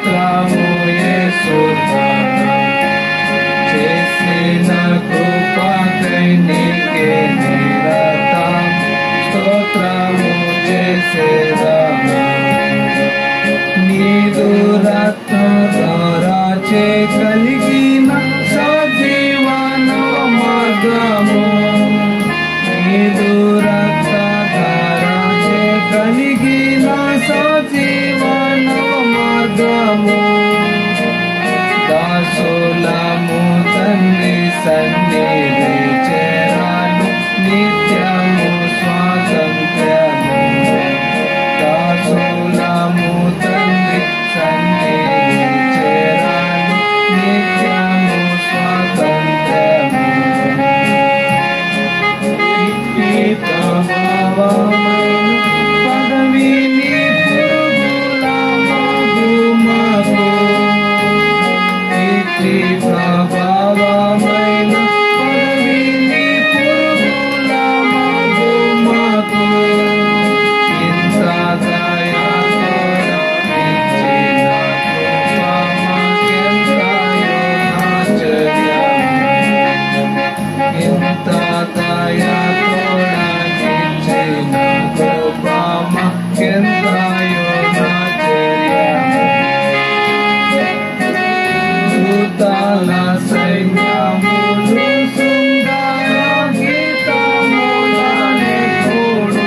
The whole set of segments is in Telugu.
స్తోత్రము యేసునాథా చేసిన కృపకై నీకే నిరతం స్తోత్రము చేసేదము నీదు రత్నం రాచే కలిగిన సజీవన మార్గము నీదు రక్తధారాచే కలిగిన సజీవన మార్గము దాసులము తండ్రి సన్నిధి చేరాను నిత్యము స్వాతంత్ర్యము దాసులము తండ్రి సన్నిధి చేరాను నిత్యము స్వాతంత్ర్యము పదవిని పురుగుల మగుమకు ప్రభావమైన పదవిని పురుగుల మగుమకు ఇంత దూతల సైన్యములు సుందర గీతములనే కూడు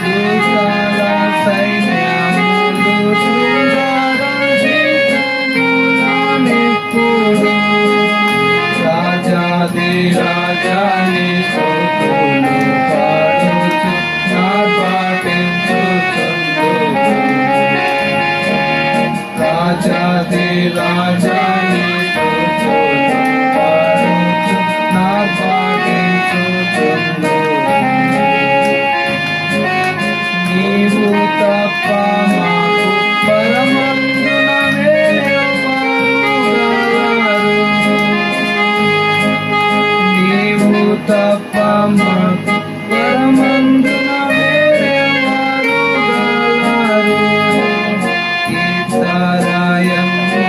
దూతల సైన్యములు సుందర గీతములనే కూడు రాజాది రాజాని స్తుతులు పాడుచు నాట్టించుచుందురు రాజాది రాజాని స్తుతులు పాడుచు నాట్టించుచుందురు నీవు తప్ప మాకు పరమందున వేరెవరు గలరు నీవు తప్ప మాకు పరమందున వేరెవరు గలరు ఇతరాయములు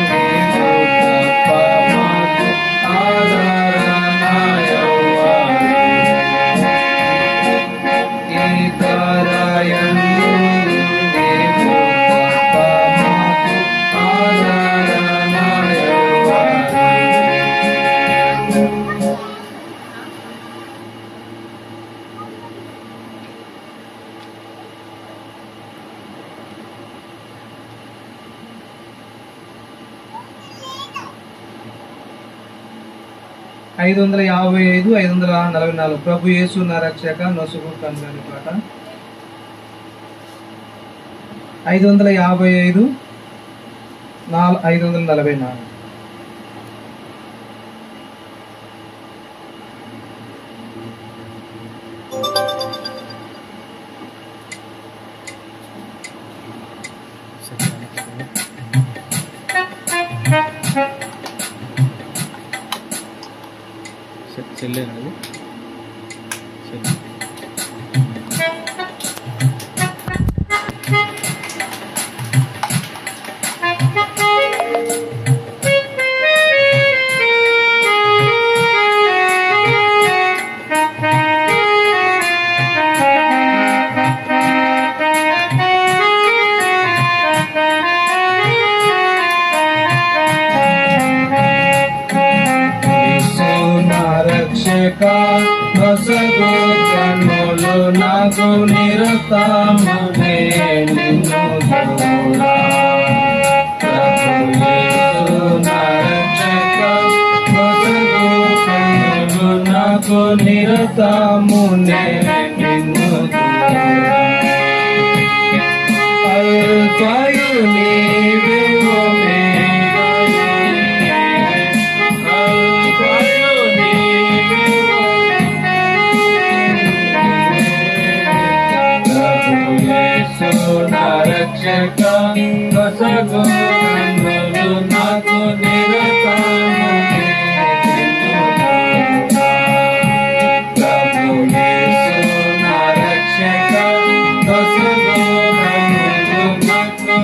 నీవు తప్ప మాకు ఆదరణయవ్వరు ఇతరాయములు నీవు తప్ప మాకు ఆదరణయవ్వరు 555 544 ప్రభు యేసు నా రక్షక నొసుగు కనుగొని పాట 555 544 చెల్లేనది నొసగు కన్నులు నాకు నిరతమునే నిన్ను చూడా ప్రభు యేసు నా రక్షక నొసగు కన్నులు నాకు నిరతమునే నిన్ను చూడా అల్ఫయు నీవే రక్షక నొసగు కన్నులు నాకు నిరతమునే ప్రభు యేసు నా రక్షక నొసగు కన్నులు నాకు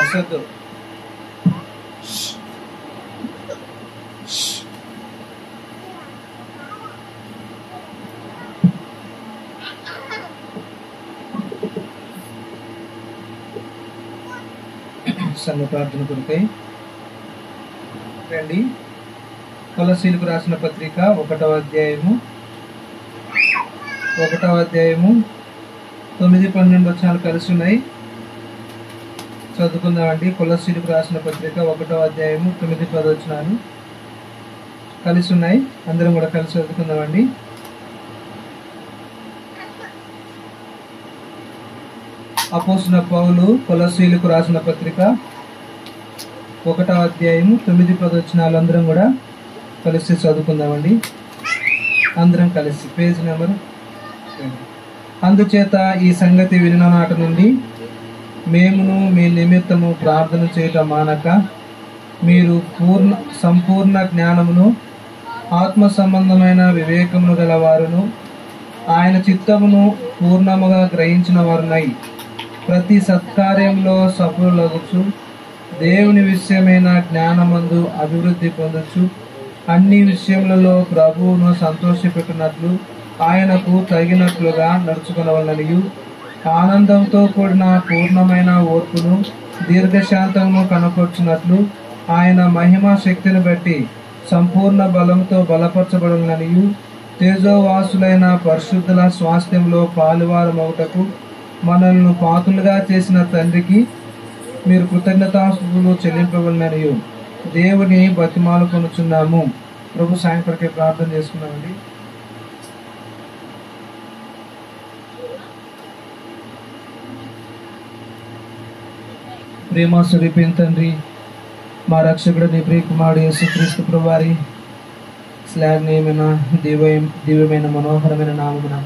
అసలు సంఘ ప్రార్థన కొరకై రండి. కొలస్సీలకు రాసిన పత్రిక 1వ అధ్యాయము 9-12 వచనాలు కలిసి ఉన్నాయి. చదువుకుందామండి. కొలస్సీలకు రాసిన పత్రిక 1వ అధ్యాయము 9-10 వచనాలు కలిసి ఉన్నాయి. అందరం కూడా కలిసి చదువుకుందామండి. అపోస్తలుడైన పౌలు కొలస్సీలకు రాసిన పత్రిక 1వ అధ్యాయము 9-10 వచనాలు అందరం కూడా కలిసి చదువుకుందామండి. అందరం కలిసి పేజ్ నెంబర్. అందుచేత ఈ సంగతి వినిన నాటి నుండి మేమును మీ నిమిత్తము ప్రార్థన చేయటం మానక మీరు సంపూర్ణ జ్ఞానమును ఆత్మ సంబంధమైన వివేకమును గలవారును ఆయన చిత్తమును పూర్ణముగా గ్రహించిన వారునై ప్రతి సత్కార్యంలో సఫలులగుచు దేవుని విషయమైన జ్ఞానమందు అభివృద్ధి పొందొచ్చు, అన్ని విషయములలో ప్రభువును సంతోషపెట్టినట్లు ఆయనకు తగినట్లుగా నడుచుకొనవలననియు, ఆనందంతో కూడిన పూర్ణమైన ఓర్పును దీర్ఘశాంతము కనపరుచున్నట్లు ఆయన మహిమా శక్తిని బట్టి సంపూర్ణ బలంతో బలపరచబడలనియు, తేజోవాసులైన పరిశుద్ధుల స్వాస్థ్యంలో పాలువారమవుటకు మనల్ని పాతులుగా చేసిన తండ్రికి మీరు కృతజ్ఞతాస్తుతులు చెల్లింపవలననియు దేవుని బతిమాలు కొనుచున్నాము. ప్రభు సాయంత్రకే ప్రార్థన చేసుకున్నామండి. ప్రేమ స్వరూపిన తండ్రి, మా రక్షకుడు నీ ప్రియ కుమారుడు యేసుక్రీస్తు ప్రభువారి శ్లాఘనీయమైన దివ్యమైన మనోహరమైన నామమున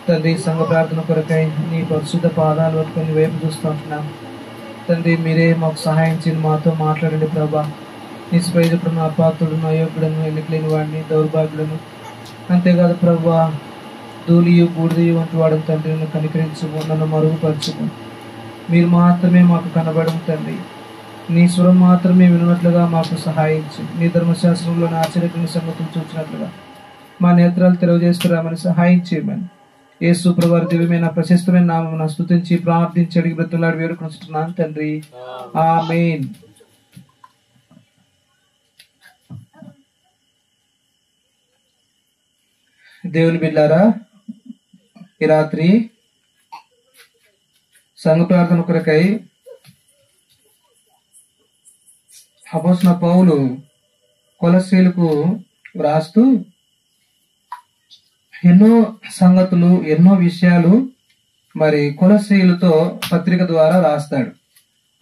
తండ్రి, సంఘ ప్రార్థన కొరకై నీ పరిశుద్ధ పాదాలు పట్టుకొని వైపు చూస్తూ ఉంటున్నాం తండ్రి. మీరే మాకు సహాయం చేయండి, మాతో మాట్లాడండి ప్రభా. నిష్ప్రయోజకుడును, అపాత్రుడును, అయోగ్యుడను, ఎన్నికలేని వాడిని, దౌర్భాగ్యులను, అంతేకాదు ప్రభా ధూళియు బూడిదయు వంటి వాడు తండ్రి. నన్ను కనికరించుము, నన్ను మరుగుపరచుము. మీరు మాత్రమే మాకు కనబడము తండ్రి. నీ స్వరం మాత్రమే వినట్లుగా మాకు సహాయించు. నీ ధర్మశాస్త్రంలోని ఆశ్చర్యకరమైన సంగతులు చూసినట్లుగా మా నేత్రాలు తెలియజేస్తున్నామని సహాయం చేయమని యేసు ప్రభువారి దివ్యమైన ప్రశస్తమైన నామమున స్తుతించి ప్రార్థించి అడిగి బ్రతులాడి వేడుకొనుచున్నాను తండ్రి. ఆమేన్. దేవుని బిడ్డలారా, ఈ రాత్రి సంఘ ప్రార్థన కొరకై అపోస్తలుడైన పౌలు కొలస్సీలకు వ్రాస్తూ ఎన్నో సంగతులు, ఎన్నో విషయాలు మరి కొలస్సీలతో పత్రిక ద్వారా రాస్తాడు.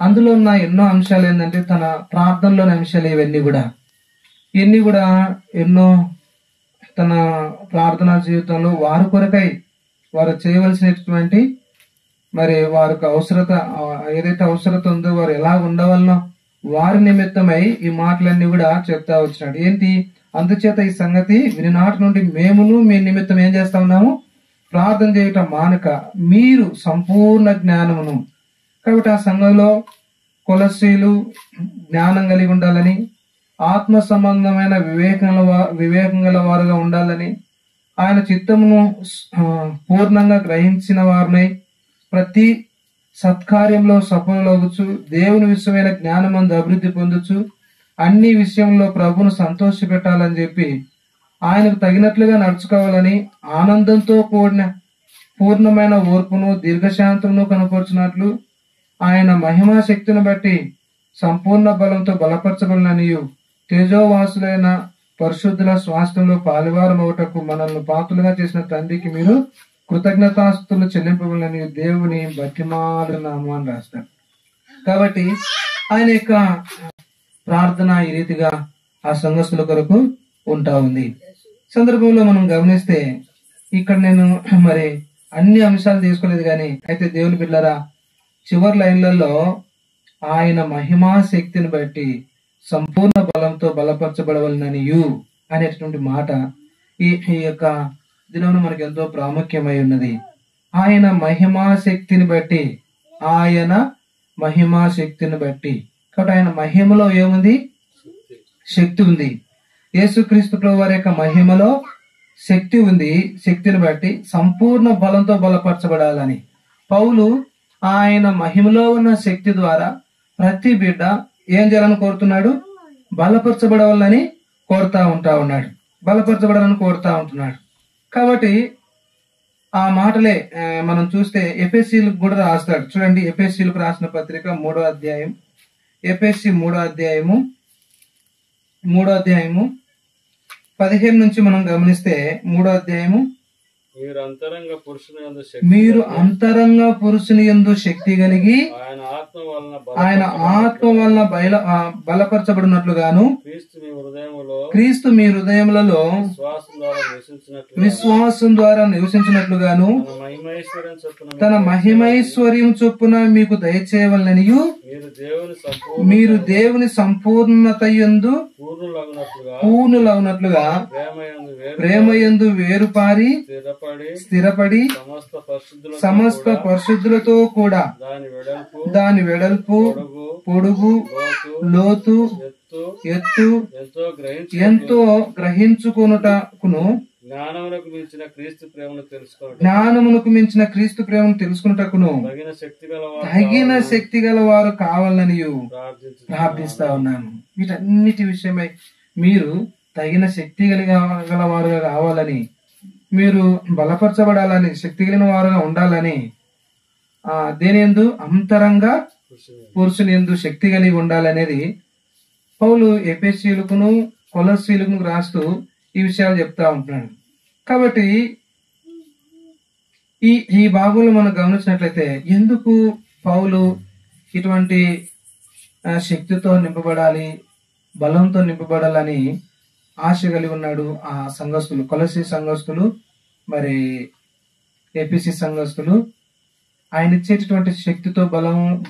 అందులో ఉన్న ఎన్నో అంశాలు ఏంటంటే తన ప్రార్థనలోని అంశాలు ఇవన్నీ కూడా ఎన్నో తన ప్రార్థనా జీవితంలో వారి కొరకై వారు చేయవలసినటువంటి మరి వారికి అవసరత ఏదైతే అవసరత ఉందో వారు ఎలా ఉండవలనో వారి నిమిత్తమై ఈ మాటలన్నీ కూడా చెప్తా వచ్చినాడు. ఏంటి? అందుచేత ఈ సంగతి వినినాటి నుండి మేమును మీ నిమిత్తం ఏం చేస్తా ఉన్నాము? ప్రార్థన చేయటం మానక మీరు సంపూర్ణ జ్ఞానమును. కాబట్టి ఆ సంఘంలో కొలస్సీలు జ్ఞానం కలిగి ఉండాలని, ఆత్మ సంబంధమైన వివేకం గల వారుగా ఉండాలని, ఆయన చిత్తమును పూర్ణంగా గ్రహించిన వారినై ప్రతి సత్కార్యంలో సఫలమగుచు, దేవుని విషయమైన జ్ఞానమందు అభివృద్ధి పొందుచు, అన్ని విషయంలో ప్రభును సంతోష పెట్టాలని చెప్పి ఆయనకు తగినట్లుగా నడుచుకోవాలని, ఆనందంతో కూడిన పూర్ణమైన ఓర్పును దీర్ఘశాంతమును కనపరుచున్నట్లు ఆయన మహిమా శక్తిని బట్టి సంపూర్ణ బలంతో బలపరచబడిననియు, తేజోవాసులైన పరిశుద్ధుల స్వాస్థ్యంలో పాలువారమవుటకు మనల్ని పాత్రులుగా చేసిన తండ్రికి మీరు కృతజ్ఞతాస్తుతులు చెల్లింపబడినని దేవుని బతిమాలున్నాము అని రాస్తాడు. కాబట్టి ఆయన యొక్క ప్రార్థన ఈ రీతిగా ఆ సంఘస్థుల కొరకు ఉంటా ఉంది. సందర్భంలో మనం గమనిస్తే ఇక్కడ నేను మరి అన్ని అంశాలు తీసుకోలేదు కానీ, అయితే దేవుని బిడ్డలారా చివరి లైన్లలో ఆయన మహిమా శక్తిని బట్టి సంపూర్ణ బలంతో బలపరచబడవలననియు అనేటువంటి మాట ఈ యొక్క దినం మనకు ఎంతో ప్రాముఖ్యమై ఉన్నది. ఆయన మహిమా శక్తిని బట్టి, ఆయన మహిమా శక్తిని బట్టి. కాబట్టి ఆయన మహిమలో ఏముంది? శక్తి ఉంది. యేసుక్రీస్తు ప్రభు వారి యొక్క మహిమలో శక్తి ఉంది. శక్తిని బట్టి సంపూర్ణ బలంతో బలపరచబడాలని పౌలు ఆయన మహిమలో ఉన్న శక్తి ద్వారా ప్రతి బిడ్డ ఏం చేయాలని కోరుతున్నాడు? బలపరచబడవాలని బలపరచబడాలని కోరుతా ఉంటున్నాడు. కాబట్టి ఆ మాటలే మనం చూస్తే ఎఫెసీలకు కూడా రాస్తాడు. చూడండి, ఎఫెసీలకు రాసిన పత్రిక 3వ అధ్యాయం, ఎఫెసీ 3వ అధ్యాయము 15 నుంచి మనం గమనిస్తే 3వ అధ్యాయము, మీరు అంతరంగ పురుషుని యందు శక్తి కలిగి ఆయన ఆత్మ వలన బలపరచబడినట్లుగాను క్రీస్తు మీ హృదయములలో విశ్వాసం ద్వారా నివసించినట్లుగాను తన మహిమైశ్వర్యం చొప్పున మీకు దయచేయవలననియు మీరు దేవుని సంపూర్ణతయందు పూర్ణులగునట్లుగా ప్రేమయందు వేరుపారి స్థిరపడి సమస్త పరిశుద్ధులతో కూడా దాని వెడల్పు పొడుగు లోతు ఎత్తు ఎంతో గ్రహించుకొనుటకును జ్ఞానమునకు మించిన క్రీస్తు ప్రేమను తెలుసుకున్నటకును తగిన శక్తి గల వారు కావాలని ప్రార్థిస్తా ఉన్నాను. వీటన్నిటి విషయమై మీరు తగిన శక్తి గల వారుగా కావాలని, మీరు బలపరచబడాలని, శక్తి కలిగిన వారుగా ఉండాలని, దేని యందు అంతరంగా పురుషుని యందు శక్తి కలిగి ఉండాలనేది పౌలు ఎఫెసీయులకును కొలస్సీయులకును రాస్తూ ఈ విషయాలు చెప్తా ఉంటున్నాడు. కాబట్టి ఈ భాగంలో మనం గమనించినట్లయితే ఎందుకు పౌలు ఇటువంటి శక్తితో నింపబడాలి, బలంతో నింపబడాలని ఆశ కలిగి ఉన్నాడు. ఆ సంఘస్థులు, కొలస్సీ సంఘస్థులు, మరి ఏపీసీ సంఘస్థులు ఆయన ఇచ్చేటటువంటి శక్తితో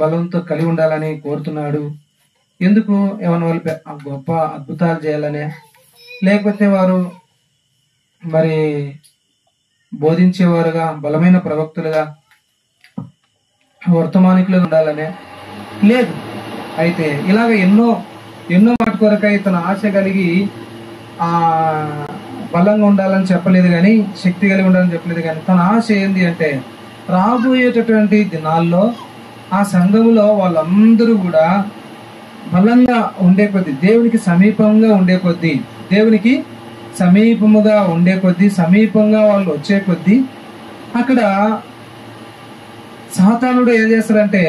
బలంతో కలిగి ఉండాలని కోరుతున్నాడు. ఎందుకు? ఏమైనా వాళ్ళు గొప్ప అద్భుతాలు చేయాలనే, లేకపోతే వారు మరి బోధించేవారుగా, బలమైన ప్రవక్తులుగా, వర్తమానికులుగా ఉండాలనే లేదు. అయితే ఇలాగ ఎన్నో వాటి కొరకై తన ఆశ కలిగి బలంగా ఉండాలని చెప్పలేదు కానీ, శక్తి కలిగి ఉండాలని చెప్పలేదు కానీ, తన ఆశ ఏంది అంటే రాబోయేటటువంటి దినాల్లో ఆ సంఘంలో వాళ్ళందరూ కూడా బలంగా ఉండే కొద్దీ, దేవునికి సమీపంగా ఉండే కొద్దీ, దేవునికి సమీపముగా ఉండే కొద్దీ, సమీపంగా వాళ్ళు వచ్చే కొద్దీ అక్కడ సాతానుడు ఏం చేస్తాడంటే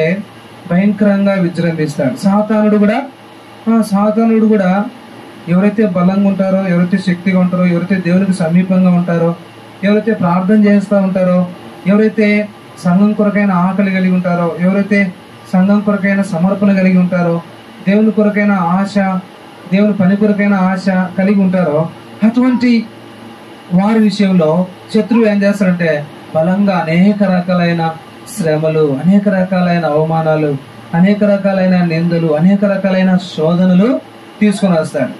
భయంకరంగా విజృంభిస్తాడు. సాతానుడు కూడా ఎవరైతే బలంగా ఉంటారో, ఎవరైతే శక్తిగా ఉంటారో, ఎవరైతే దేవునికి సమీపంగా ఉంటారో, ఎవరైతే ప్రార్థన చేస్తూ ఉంటారో, ఎవరైతే సంఘం కొరకైన ఆకలి కలిగి ఉంటారో, ఎవరైతే సంఘం కొరకైన సమర్పణ కలిగి ఉంటారో, దేవుని కొరకైన ఆశ, దేవుని పని కొరకైన ఆశ కలిగి ఉంటారో, అటువంటి వారి విషయంలో శత్రువు ఏం చేస్తారంటే బలంగా అనేక రకాలైన శ్రమలు, అనేక రకాలైన అవమానాలు, అనేక రకాలైన నిందలు, అనేక రకాలైన శోధనలు తీసుకుని వస్తాడు.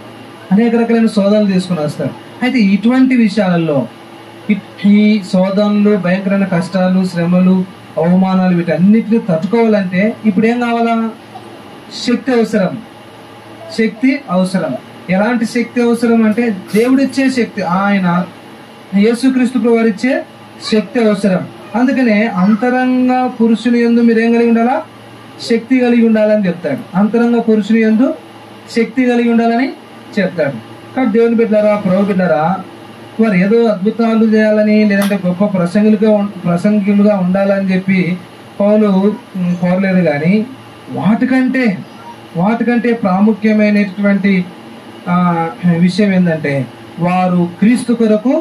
అయితే ఇటువంటి విషయాలలో ఈ శోధనలు, భయంకరమైన కష్టాలు, శ్రమలు, అవమానాలు వీటన్నిటిని తట్టుకోవాలంటే ఇప్పుడు ఏం కావాలా? శక్తి అవసరం. ఎలాంటి శక్తి అవసరం అంటే దేవుడిచ్చే శక్తి, ఆయన యేసుక్రీస్తు ప్రభువు ఇచ్చే శక్తి అవసరం. అందుకనే అంతరంగ పురుషుని యందు మీరేం కలిగి ఉండాలా? శక్తి కలిగి ఉండాలని చెప్తాడు. అంతరంగ పురుషుని యందు శక్తి కలిగి ఉండాలని చెప్తాడు. కాబట్టి దేవుని బిడ్డలారా, ప్రభు బిడ్డలారా, వారు ఏదో అద్భుతాలు చేయాలని, లేదంటే గొప్ప ప్రసంగికులుగా ఉండాలని చెప్పి పౌలు కోరలేదు. కానీ వాటికంటే ప్రాముఖ్యమైనటువంటి విషయం ఏంటంటే వారు క్రీస్తు కొరకు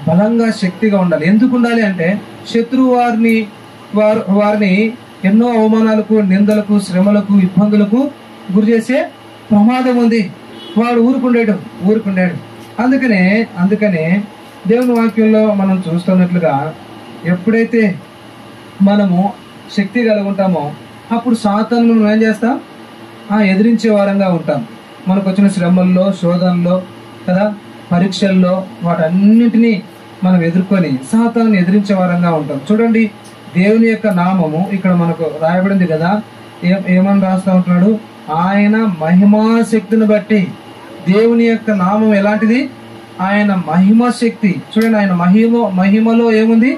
బలంగా శక్తిగా ఉండాలి. ఎందుకు ఉండాలి అంటే శత్రువు వారిని ఎన్నో అవమానాలకు, నిందలకు, శ్రమలకు, ఇబ్బందులకు గురి చేసే ప్రమాదం ఉంది. వాడు ఊరుకుండాడు. అందుకనే దేవుని వాక్యంలో మనం చూస్తున్నట్లుగా ఎప్పుడైతే మనము శక్తి కలిగి ఉంటామో అప్పుడు సాతానును మనం ఏం చేస్తాం? ఎదిరించే వారంగా ఉంటాం. మనకు వచ్చిన శ్రమల్లో, శోధనలో కదా, పరీక్షల్లో వాటన్నింటినీ మనం ఎదుర్కొని సాతానుని ఎదిరించే వారంగా ఉంటాం. చూడండి, దేవుని యొక్క నామము ఇక్కడ మనకు రాయబడింది కదా. ఏమని రాస్తా ఉంటున్నాడు? ఆయన మహిమా శక్తిని బట్టి. దేవుని యొక్క నామం ఎలాంటిది? ఆయన మహిమ శక్తి. చూడండి, ఆయన మహిమలో ఏముంది?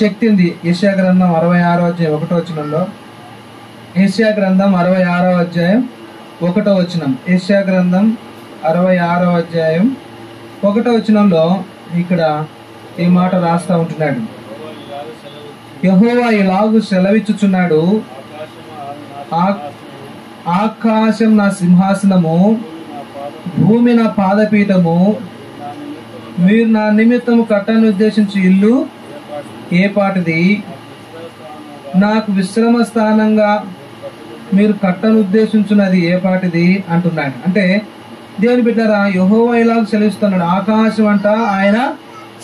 శక్తి ఉంది. యెషయా గ్రంథం 66వ అధ్యాయం 1వ వచనంలో, యెషయా గ్రంథం 66వ అధ్యాయం 1వ వచనం, యెషయా గ్రంథం 66వ అధ్యాయం 1వ వచనంలో ఇక్కడ ఈ మాట రాస్తా ఉంటున్నాడు. యెహోవా ఇలాగు సెలవిచ్చుచున్నాడు, ఆకాశం నా సింహాసనము, భూమి నా పాదపీఠము, మీరు నా నిమిత్తము కట్టను ఉద్దేశించి ఇల్లు ఏ పాటిది, నాకు విశ్రమ స్థానంగా మీరు కట్టను ఉద్దేశించున్నది ఏ పాటిది అంటున్నాడు. అంటే దేవుని బిడ్డలారా, యెహోవా ఇలాగ సెలవిస్తున్నాడు, ఆకాశం అంట ఆయన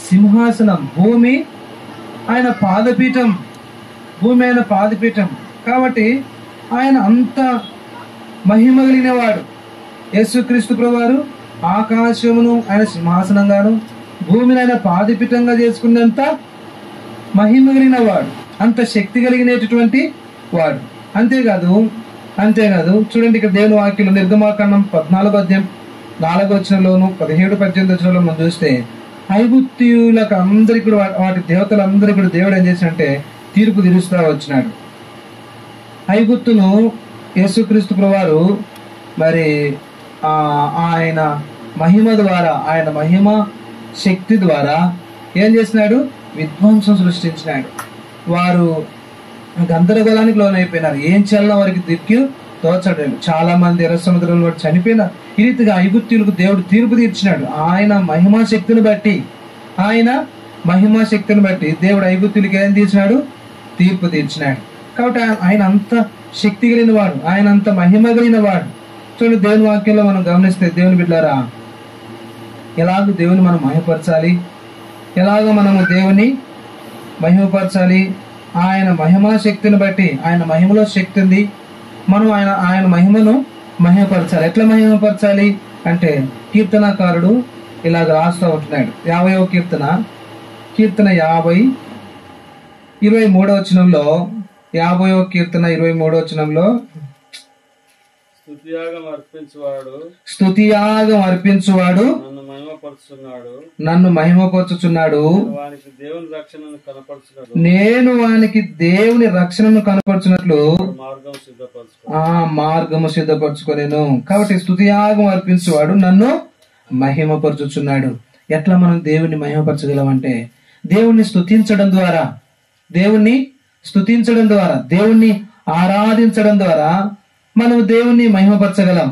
సింహాసనం, భూమి ఆయన పాదపీఠం. కాబట్టి ఆయన అంత మహిమ కలిగిన వాడు. యేసుక్రీస్తు ప్రభువారు ఆకాశమును ఆయన సింహాసనంగాను భూమిని ఆయన పాదపీఠంగా చేసుకున్నంత మహిమ కలిగిన వాడు, అంత శక్తి కలిగినటువంటి వాడు. అంతేకాదు చూడండి, ఇక్కడ దేవుని వాక్యంలో నిర్గమాకాండం 14వ అధ్యాయం 4వ వచనంలోను 17-18 వచనంలో మనం చూస్తే ఐగుప్తీయులకు అందరికి కూడా వాటి దేవతలందరికీ కూడా దేవుడు ఏం చేసినంటే తీర్పు తీరుస్తా వచ్చినాడు. ఐగుప్తును యేసుక్రీస్తు ప్రభువారు మరి ఆయన మహిమ ద్వారా, ఆయన మహిమ శక్తి ద్వారా ఏం చేసినాడు? విధ్వంసం సృష్టించినాడు. వారు గందరగోళానికి లోనైపోయినారు. ఏం చేయాలన్నా వారికి దిక్కు తోచలేదు. చాలా మంది ఎర్ర సముద్రంలో చనిపోయినారు. ఈ రీతిగా ఐగుప్తీయులకు దేవుడు తీర్పు తీర్చినాడు. ఆయన మహిమా శక్తిని బట్టి దేవుడు ఐగుప్తీయులకు ఏం తీర్చినాడు? తీర్పు తీర్చినాడు. కాబట్టి ఆయన అంత శక్తి కలిగిన వాడు, ఆయన అంత మహిమ కలిగిన వాడు. చూడండి, దేవుని వాక్యంలో మనం గమనిస్తే, దేవుని బిడ్డలారా, ఎలాగో దేవుని మనం మహిమపరచాలి, ఎలాగో మనము దేవుని మహిమపరచాలి. ఆయన మహిమా శక్తిని బట్టి, ఆయన మహిమలో శక్తి ఉంది, మనం ఆయన మహిమను మహిమపరచాలి. ఎట్లా మహిమపరచాలి అంటే, కీర్తనాకారుడు ఇలాగ రాస్తూ ఉంటున్నాడు. 50వ కీర్తన 23వ వచనంలో, 50వ కీర్తన 23వ వచనంలో, స్తుతియాగం అర్పించువాడు నన్ను మహిమపరచుచున్నాడు, నేను వానికి దేవుని రక్షణను కనపరచునట్లు మార్గము సిద్ధపరచుకోలేను. కాబట్టి స్తుతియాగం అర్పించువాడు నన్ను మహిమపరచుచున్నాడు. ఎట్లా మనం దేవుణ్ణి మహిమపరచగలం అంటే, దేవుణ్ణి స్తుతించడం ద్వారా, దేవుణ్ణి ఆరాధించడం ద్వారా మనం దేవుణ్ణి మహిమపరచగలం.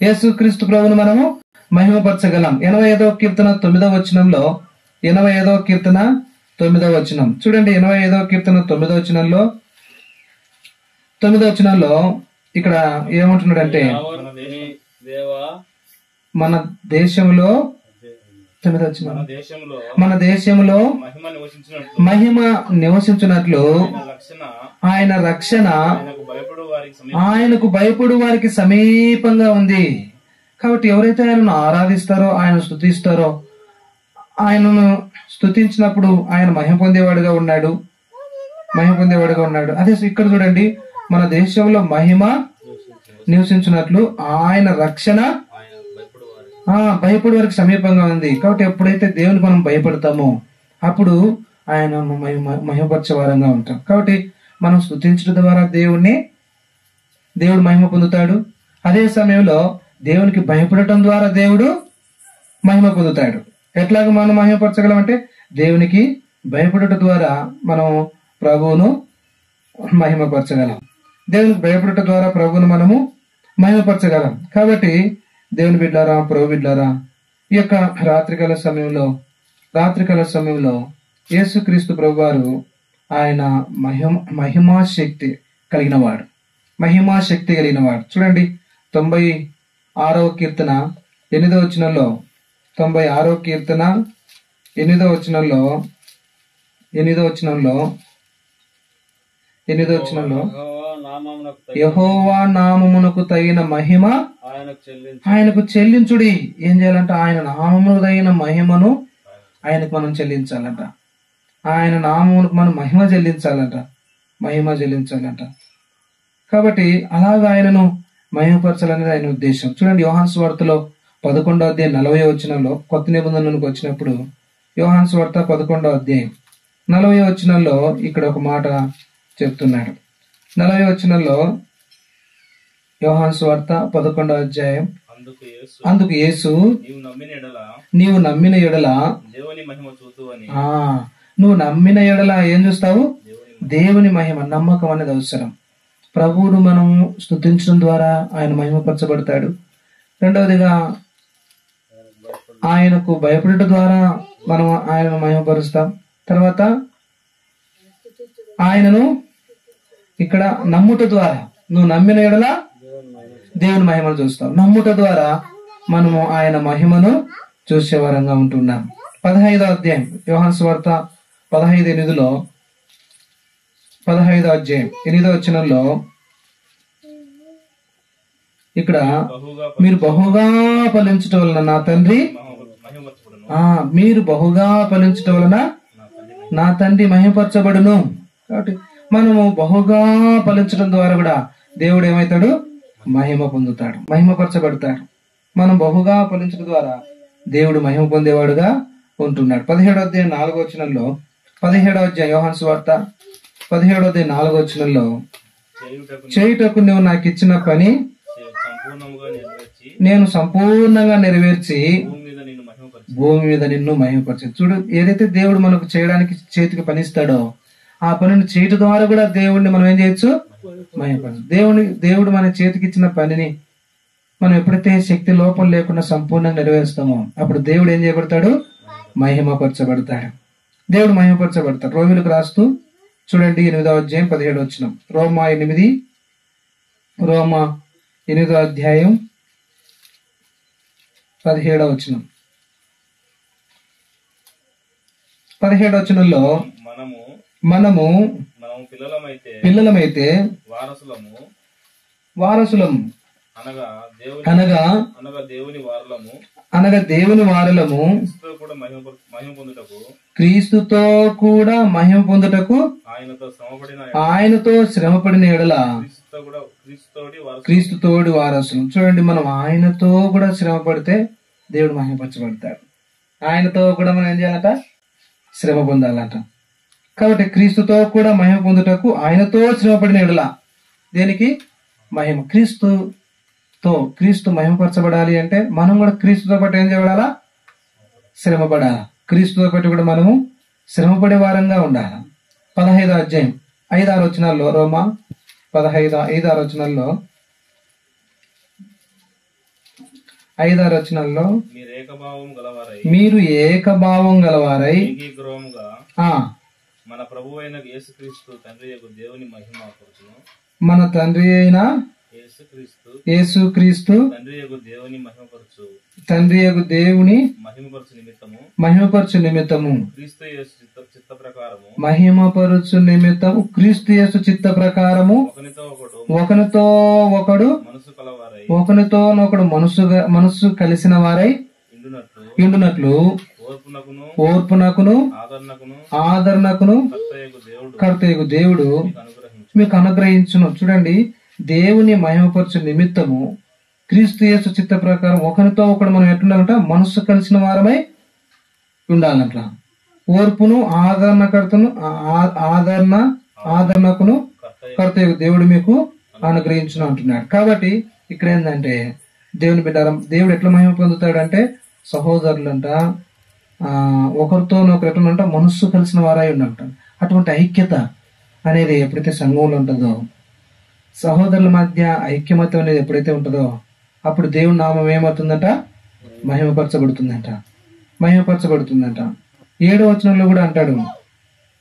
యేసుక్రీస్తు ప్రభువును మనము మహిమపరచగలం. 85వ కీర్తన 9వ వచనంలో, 85వ కీర్తన 9వ వచనం చూడండి. 85వ కీర్తన 9వ వచనంలో ఇక్కడ ఏమంటున్నాడంటే, మన దేశంలో మన దేశంలో మహిమ నివసించినట్లు ఆయన రక్షణ ఆయనకు భయపడు వారికి సమీపంగా ఉంది. కాబట్టి ఎవరైతే ఆయనను ఆరాధిస్తారో, ఆయన స్తుతిస్తారో, ఆయనను స్తుతించినప్పుడు ఆయన మహిమ పొందేవాడుగా ఉన్నాడు. అదే ఇక్కడ చూడండి, మన దేశంలో మహిమ నివసించినట్లు ఆయన రక్షణ భయపడే వారికి సమీపంగా ఉంది. కాబట్టి ఎప్పుడైతే దేవునికి మనం భయపడతామో అప్పుడు ఆయన మహిమపరిచే వారంగా ఉంటాం. కాబట్టి మనం స్తుతించడం ద్వారా దేవుడు మహిమ పొందుతాడు. అదే సమయంలో దేవునికి భయపడటం ద్వారా దేవుడు మహిమ పొందుతాడు. ఎట్లాగ మనం మహిమపరచగలం అంటే, దేవునికి భయపడటం ద్వారా మనం ప్రభువును మహిమపరచగలం. దేవునికి భయపడటం ద్వారా ప్రభువును మనము మహిమపరచగలం. కాబట్టి దేవుని బిడ్డారా, ప్రభు బిడ్డారా, ఈ యొక్క రాత్రికాల సమయంలో యేసుక్రీస్తు ప్రభువారు ఆయన మహిమాశక్తి కలిగిన వాడు. చూడండి, 96వ కీర్తన 8వ వచనంలో, 96వ కీర్తన 8వ వచనంలో యెహోవా నామమునకు తగిన మహిమ ఆయనకు చెల్లించుడి. ఏం చేయాలంట? ఆయన నామమునకు తగిన మహిమను ఆయనకు మనం చెల్లించాలంట. ఆయన నామమునకు మనం మహిమ చెల్లించాలంట. కాబట్టి అలాగా ఆయనను మహిమపరచాలనేది ఆయన ఉద్దేశం. చూడండి, యోహాను సువార్తలో 11వ అధ్యాయం 40వ వచనంలో, కొత్త నిబంధనలకు వచ్చినప్పుడు యోహాను సువార్త 11వ అధ్యాయం 40వ వచనంలో ఇక్కడ ఒక మాట చెప్తున్నాడు. 40వ వచనంలో యోహాను సువార్త 11వ అధ్యాయం, అందుకు యేసు నీవు నమ్మిన ఎడల నువ్వు నమ్మిన ఎడల ఏం చూస్తావు? దేవుని మహిమ. నమ్మకం అనేది అవసరం. ప్రభువును మనం స్తుతించడం ద్వారా ఆయన మహిమపరచబడతాడు. రెండవదిగా ఆయనకు భయపడటం ద్వారా మనం ఆయనను మహిమపరుస్తాం. తర్వాత ఆయనను ఇక్కడ నమ్ముట ద్వారా, నువ్వు నమ్మిన ఎడల దేవుని మహిమను చూస్తాం. నమ్ముట ద్వారా మనము ఆయన మహిమను చూసే వరంగా ఉంటున్నాం. 15వ అధ్యాయం యోహాను సువార్త 15:8లో 15వ అధ్యాయం 8వ వచనంలో ఇక్కడ మీరు బహుగా ఫలించటం వలన నా తండ్రి మీరు బహుగా ఫలించటం వలన నా తండ్రి మహిమపరచబడును. కాబట్టి మనము బహుగా ఫలించడం ద్వారా కూడా దేవుడు ఏమవుతాడు? మహిమ పొందుతాడు, మహిమపరచబడతాడు. మనం బహుగా ఫలించడం ద్వారా దేవుడు మహిమ పొందేవాడుగా ఉంటున్నాడు. 17వ అధ్యాయం 4వ వచనంలో, 17వ అధ్యాయం యోహాను సువార్త 17వ అధ్యాయం 4వ వచనంలో, చేయుటకు నువ్వు నాకు ఇచ్చిన పని నేను సంపూర్ణంగా నెరవేర్చి భూమి మీద నిన్ను మహిమపరచు. చూడు, ఏదైతే దేవుడు మనకు చేయడానికి చేతికి పని ఇస్తాడో ఆ పనిని చేయటం ద్వారా కూడా దేవుడిని మనం ఏం చేయొచ్చు? మహిమపరచు. దేవుడు మన చేతికి ఇచ్చిన పనిని మనం ఎప్పుడైతే శక్తి లోపం లేకుండా సంపూర్ణంగా నెరవేరుస్తామో అప్పుడు దేవుడు ఏం చేయబడతాడు? మహిమపరచబడతాడు. దేవుడు మహిమపరచబడతాడు. రోమిలకు రాస్తూ చూడండి 8వ అధ్యాయం 17వ వచనం. రోమా 8వ అధ్యాయం 17వ వచనం. 17వ వచనంలో మనము పిల్లలమైతే వారసులము అనగా దేవుని వారలము క్రీస్తుతో కూడా మహిమ పొందుటకు ఆయనతో శ్రమపడిన ఎడల క్రీస్తుతోడి వారసులం. చూడండి, మనం ఆయనతో కూడా శ్రమ పడితే దేవుడు మహిమపరచబడతాడు. ఆయనతో కూడా మనం ఏం చేయాలంట? శ్రమ పొందాలంట. కాబట్టి క్రీస్తుతో కూడా మహిమ పొందుటకు ఆయనతో శ్రమపడిన ఎడల, దేనికి? మహిమ. క్రీస్తు మహిమపరచబడాలి అంటే మనం కూడా క్రీస్తుతో పాటు ఏం చేయబడాలా? శ్రమపడాలా. క్రీస్తుతో పాటు కూడా మనము శ్రమపడే వారంగా ఉండాలి. 15వ అధ్యాయం 5-6 వచనాల్లో, రోమా 15:5-6 వచనాల్లో, 5-6 వచనాల్లో మీరు ఏకభావం గలవారై మన ప్రభువైన యేసుక్రీస్తు తండ్రి యొక్క దేవుని మహిమపరచును. మన తండ్రి అయిన యేసుక్రీస్తు తండ్రి యొక్క దేవుని మహిమపరచు నిమిత్తము క్రీస్తు యేసు చిత్త ప్రకారము ఒకనితో ఒకడు మనసు కలిసిన వారై ఇండునట్లు ఓర్పునకును ఆదరణకును కర్తయగు దేవుడు మీకు అనుగ్రహించును. చూడండి, దేవుని మహిమపరచు నిమిత్తము క్రీస్తు యేసు చిత్త ప్రకారం ఒకరితో ఒకడు మనం ఎట్లుండాలంట? మనస్సు కలిసిన వారమై ఉండాలంట. ఓర్పును ఆదరణకును కర్తయగు దేవుడు మీకు అనుగ్రహించును అంటున్నాడు. కాబట్టి ఇక్కడ ఏంటంటే దేవుని బిడ్డారం, దేవుడు ఎట్లా మహిమ పొందుతాడు అంటే సహోదరులంట ఒకరితో ఒకరు ఎట్లంట? మనస్సు కలిసిన వారై ఉండంట. అటువంటి ఐక్యత అనేది ఎప్పుడైతే సంఘంలో ఉంటుందో, సహోదరుల మధ్య ఐక్యమత్యం అనేది ఎప్పుడైతే ఉంటుందో అప్పుడు దేవుని నామం ఏమవుతుందంట? మహిమపరచబడుతుందంట. 7వ వచనంలో కూడా అంటాడు,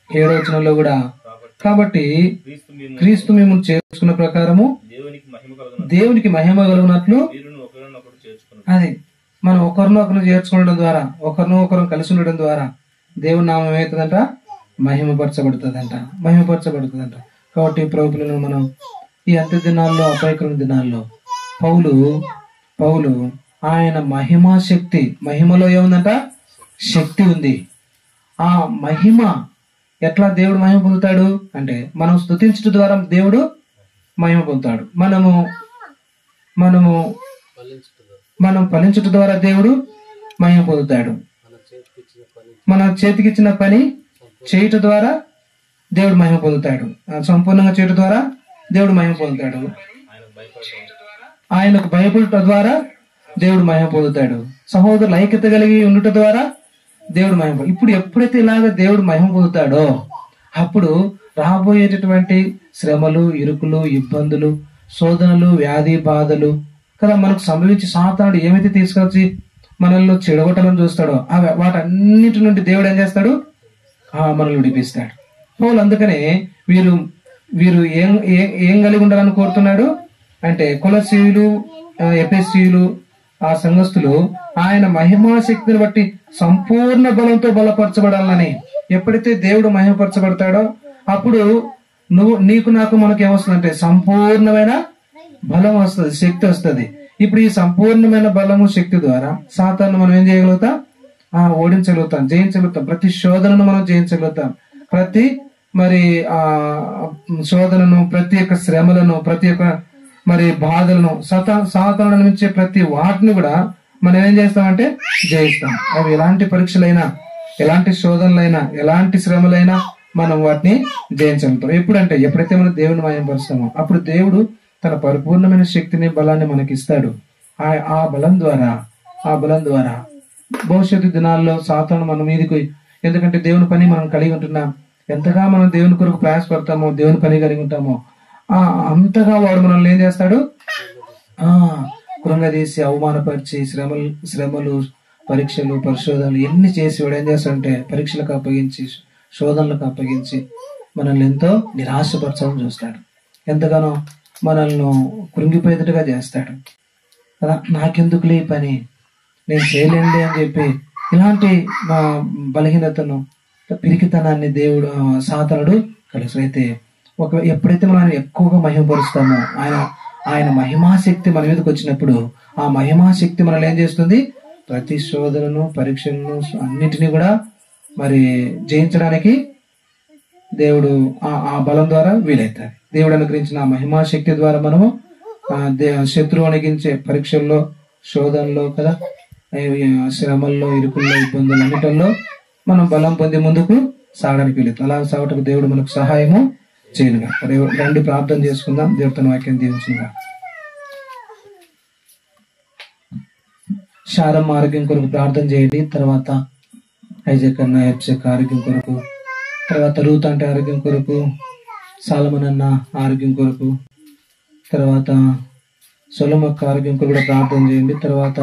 7వ వచనంలో కూడా, కాబట్టి క్రీస్తు మిమ్మల్ని చేసుకున్న ప్రకారము దేవునికి మహిమ కలుగునట్లు, అది మనం ఒకరినొకరు చేర్చుకోవడం ద్వారా, ఒకరినొకరు కలిసి ఉండడం ద్వారా దేవుని నామం ఏమవుతుందంట? మహిమపరచబడుతుందంట. కాబట్టి ప్రభువులను మనం ఈ అంత్య దినాల్లో, అపాయకరమైన దినాల్లో పౌలు ఆయన మహిమా శక్తి, మహిమలో ఏముందంట? శక్తి ఉంది. ఆ మహిమ ఎట్లా దేవుడు మహిమ పొందుతాడు అంటే మనం స్తుతించడం ద్వారా దేవుడు మహిమ పొందుతాడు. మనం ఫలించడం ద్వారా దేవుడు మహిమ పొందుతాడు. మన చేతికిచ్చిన పని చేయటం ద్వారా దేవుడు మహిమ పొందుతాడు. సంపూర్ణంగా చేయటం ద్వారా దేవుడు మహిమ పొందుతాడు. ఆయనకు భయపడటం ద్వారా దేవుడు మహిమ పొందుతాడు. సహోదరులు ఐక్యత కలిగి ఉండటం ద్వారా దేవుడు మహిమ. ఇప్పుడు ఎప్పుడైతే ఇలాగ దేవుడు మహిమ పొందుతాడో అప్పుడు రాబోయేటటువంటి శ్రమలు, ఇరుకులు, ఇబ్బందులు, శోధనలు, వ్యాధి బాధలు కదా మనకు సంభవించి సాతానుడు ఏమైతే తీసుకొచ్చి మనల్ని చెడగొట్టాలని చూస్తాడో వాటన్నిటి నుండి దేవుడు ఏం చేస్తాడు? మనల్ని విడిపిస్తాడు. పౌలు అందుకనే వీరు ఏం కలిగి ఉండాలని కోరుతున్నాడు అంటే కొలసీయులు, ఎఫెసీయులు, ఆ సంఘస్థులు ఆయన మహిమా శక్తిని బట్టి సంపూర్ణ బలంతో బలపరచబడాలని. ఎప్పుడైతే దేవుడు మహిమపరచబడతాడో అప్పుడు నీకు నాకు మనకు ఏమొస్తుందంటే సంపూర్ణమైన బలం వస్తుంది, శక్తి వస్తుంది. ఇప్పుడు ఈ సంపూర్ణమైన బలము శక్తి ద్వారా సాతాను మనం ఏం చేయగలుగుతాం? ఓడించగలుగుతాం, జయించగలుగుతాం. ప్రతి శోధనను మనం జయించగలుగుతాం. ప్రతి మరి శోధనను, ప్రతి ఒక్క శ్రమలను, ప్రతి ఒక్క మరి బాధలను, సాతాను నుంచే ప్రతి వాటిని కూడా మనం ఏం చేస్తామంటే జయిస్తాం. అవి ఎలాంటి పరీక్షలైనా, ఎలాంటి శోధనలైనా, ఎలాంటి శ్రమలైనా మనం వాటిని జయించగలుగుతాం. ఎప్పుడైతే మనం దేవుని మహిమపరుస్తామో అప్పుడు దేవుడు తన పరిపూర్ణమైన శక్తిని, బలాన్ని మనకి ఇస్తాడు. ఆ బలం ద్వారా భవిష్యత్తు దినాల్లో సాతాను మన మీదకి, ఎందుకంటే దేవుని పని మనం కలిగి ఉంటున్నాం. ఎంతగా మనం దేవుని కొరకు ప్రయాసపడతామో, దేవుని పని కలిగి ఉంటామో అంతగా వాడు మనల్ని ఏం చేస్తాడు? కృంగదీసి, అవమానపరిచి, శ్రమలు, పరీక్షలు, పరిశోధనలు ఎన్ని చేసి వాడు ఏం చేస్తాడంటే పరీక్షలకు అప్పగించి, శోధనలకు అప్పగించి మనల్ని ఎంతో నిరాశపరచడం చూస్తాడు. ఎంతగానో మనల్ని కృంగిపోయేటట్టుగా చేస్తాడు కదా. నాకెందుకులే ఈ పని, నేను చేయలేండి అని చెప్పి ఇలాంటి బలహీనతను, పిరికితనాన్ని దేవుడు సాతానుడు కలిసి ఎప్పుడైతే మనం ఎక్కువగా మహిమపరుస్తామో ఆయన మహిమాశక్తి మన మీదకి వచ్చినప్పుడు ఆ మహిమాశక్తి మనల్ని ఏం చేస్తుంది? ప్రతి శోధనను, పరీక్షలను అన్నిటినీ కూడా మరి జయించడానికి దేవుడు ఆ బలం ద్వారా వీలవుతారు. దేవుడు అనుగ్రహించిన ఆ మహిమాశక్తి ద్వారా మనము శత్రువు అణిగించే పరీక్షల్లో, శోధనలో కదా, శ్రమల్లో, ఇరుకుల్లో, ఇబ్బందులు అన్నిటిలో మనం బలం పొంది ముందుకు సాగడానికి వీలవుతుంది. అలా సాగటకు దేవుడు మనకు సహాయము చేయనుగా. రండి ప్రార్థన చేసుకుందాం. దేవుడితో వాక్యం దీవించుగా. శారమ్మ ఆరోగ్యం కొరకు ప్రార్థన చేయండి. తర్వాత ఐజక్ అన్న, ఎప్సెక్ ఆరోగ్యం కొరకు, తర్వాత రూత్ అంటే ఆరోగ్యం కొరకు, సాలమన్ అన్న ఆరోగ్యం కొరకు, తర్వాత సొలమక్క ఆరోగ్యం కొరకు కూడా ప్రార్థన చేయండి. తర్వాత